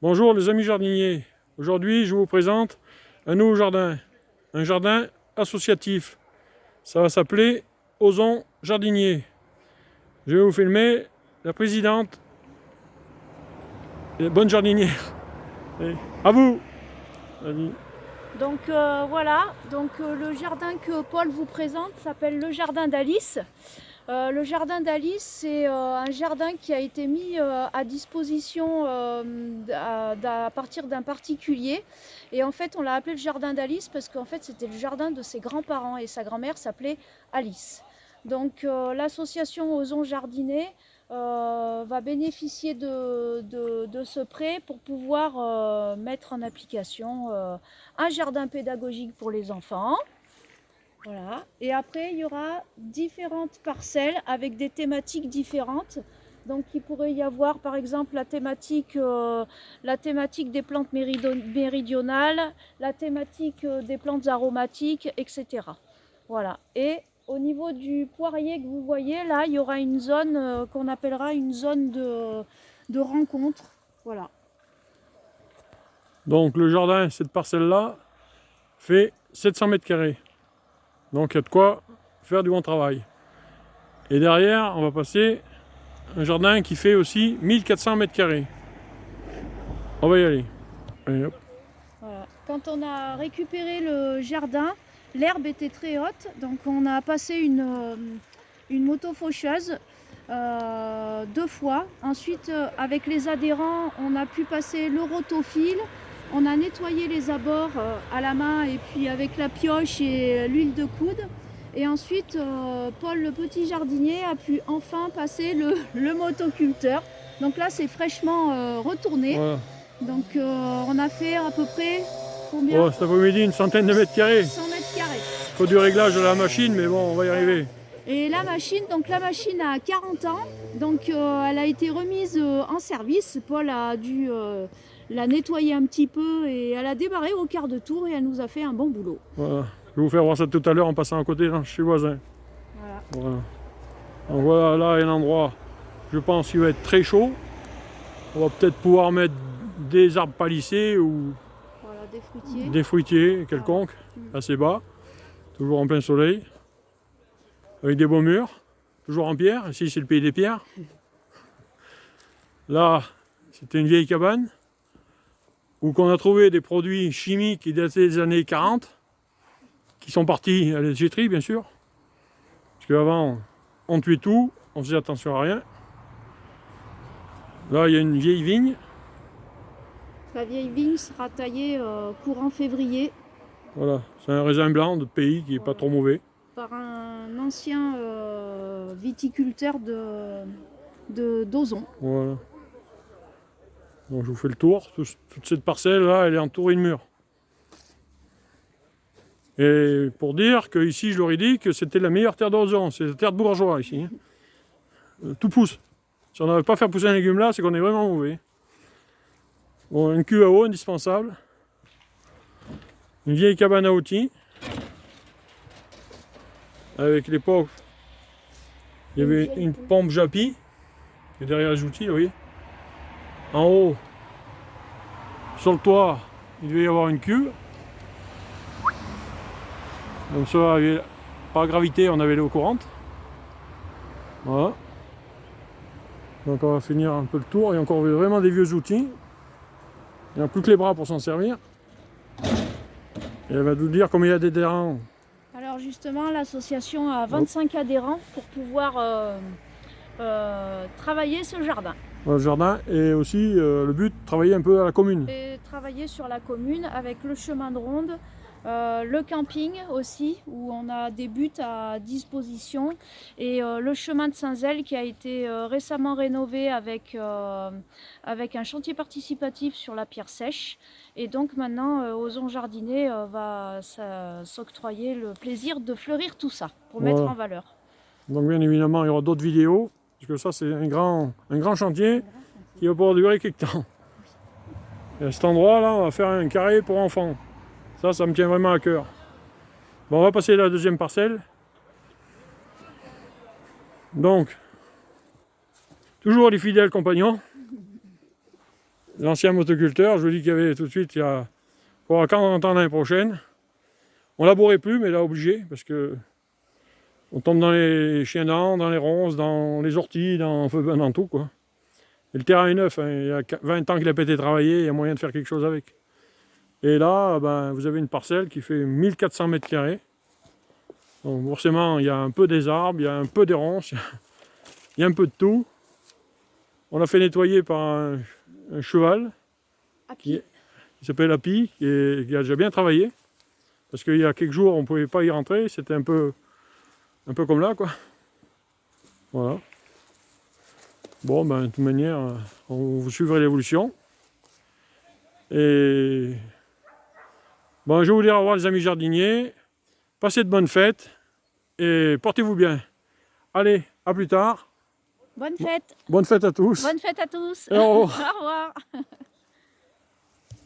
Bonjour les amis jardiniers, aujourd'hui je vous présente un nouveau jardin, un jardin associatif. Ça va s'appeler Ozon Jardinier. Je vais vous filmer la présidente et bonne jardinière. Et à vous. Donc voilà, le jardin que Paul vous présente s'appelle le jardin d'Alice. Le jardin d'Alice, c'est un jardin qui a été mis à disposition à partir d'un particulier. Et en fait, on l'a appelé le jardin d'Alice parce qu'en fait, c'était le jardin de ses grands-parents et sa grand-mère s'appelait Alice. Donc l'association Ozon Jardinier va bénéficier de ce prêt pour pouvoir mettre en application un jardin pédagogique pour les enfants. Voilà. Et après, il y aura différentes parcelles avec des thématiques différentes. Donc, il pourrait y avoir, par exemple, la thématique des plantes méridionales, la thématique des plantes aromatiques, etc. Voilà. Et au niveau du poirier que vous voyez, là, il y aura une zone qu'on appellera une zone de rencontre. Voilà. Donc le jardin, cette parcelle-là, fait 700 mètres carrés. Donc il y a de quoi faire du bon travail. Et derrière, on va passer un jardin qui fait aussi 1400 mètres carrés. On va y aller. Et hop. Voilà. Quand on a récupéré le jardin, l'herbe était très haute, donc on a passé une moto faucheuse 2 fois. Ensuite, avec les adhérents, on a pu passer le rotofil. On a nettoyé les abords à la main et puis avec la pioche et l'huile de coude. Et ensuite, Paul, le petit jardinier, a pu enfin passer le motoculteur. Donc là, c'est fraîchement retourné. Voilà. Donc on a fait à peu près combien? Oh, cet après-midi, une centaine de mètres carrés. 100 mètres carrés. Il faut du réglage de la machine, mais bon, on va y arriver. Et la machine a 40 ans, donc elle a été remise en service. Paul a dû la nettoyer un petit peu et elle a démarré au quart de tour et elle nous a fait un bon boulot. Voilà. Je vais vous faire voir ça tout à l'heure en passant à côté, là, chez le voisin. Voilà. Donc voilà, là il y a un endroit, je pense qu'il va être très chaud. On va peut-être pouvoir mettre des arbres palissés ou voilà, des des fruitiers quelconques, assez bas, toujours en plein soleil, avec des beaux murs, toujours en pierre. Ici c'est le pays des pierres. Là, c'était une vieille cabane où on a trouvé des produits chimiques qui dataient des années 40, qui sont partis à la déchetterie bien sûr, parce qu'avant on tuait tout, on faisait attention à rien. Là il y a une vieille vigne. La vieille vigne sera taillée courant février. Voilà, c'est un raisin blanc de pays qui n'est pas trop mauvais. Par un ancien viticulteur d'Ozon. Voilà. Donc je vous fais le tour. Toute cette parcelle là, elle est entourée de murs. Et pour dire que ici, je leur ai dit que c'était la meilleure terre d'Ozon, c'est la terre de bourgeois ici. Tout pousse. Si on n'arrive pas à faire pousser un légume là, c'est qu'on est vraiment mauvais. Bon, une cuve à eau indispensable. Une vieille cabane à outils. Avec l'époque, il y avait une pompe Japi qui est derrière les outils, vous voyez. En haut, sur le toit, il devait y avoir une cuve. Comme ça, par gravité, on avait l'eau courante. Voilà. Donc on va finir un peu le tour. Il y a encore vraiment des vieux outils. Il n'y a plus que les bras pour s'en servir. Et elle va nous dire combien il y a d'adhérents. Alors justement, l'association a 25 adhérents pour pouvoir travailler ce jardin. Le jardin et aussi le but, travailler un peu à la commune. Et travailler sur la commune avec le chemin de ronde, le camping aussi, où on a des buts à disposition, et le chemin de Saint-Zèle qui a été récemment rénové avec un chantier participatif sur la pierre sèche. Et donc maintenant, Ozon Jardinier va s'octroyer le plaisir de fleurir tout ça, pour mettre en valeur. Donc bien évidemment, il y aura d'autres vidéos, parce que ça c'est un grand chantier qui va pouvoir durer quelques temps. Et à cet endroit-là, on va faire un carré pour enfants. Ça me tient vraiment à cœur. Bon, on va passer à la deuxième parcelle. Donc, toujours les fidèles compagnons. l'ancien motoculteur, je vous dis qu'il y avait tout de suite, il y a pour avoir 40 ans l'année prochaine. On labourait plus, mais là obligé, parce que on tombe dans les chiens-dents, dans les ronces, dans les orties, dans tout quoi. Et le terrain est neuf, hein, il y a 20 ans qu'il n'a pas été travaillé, il y a moyen de faire quelque chose avec. Et là, ben, vous avez une parcelle qui fait 1400 mètres carrés. Donc forcément, il y a un peu des arbres, il y a un peu des ronces, il y a un peu de tout. On l'a fait nettoyer par un cheval qui s'appelle Happy, qui a déjà bien travaillé. Parce qu'il y a quelques jours, on ne pouvait pas y rentrer, c'était un peu comme là, quoi. Voilà. Bon, ben, de toute manière, vous suivrez l'évolution. Et bon, je vais vous dire au revoir les amis jardiniers. Passez de bonnes fêtes et portez-vous bien. Allez, à plus tard. Bonne fête. Bonne fête à tous. Bonne fête à tous. Et au revoir. Au revoir.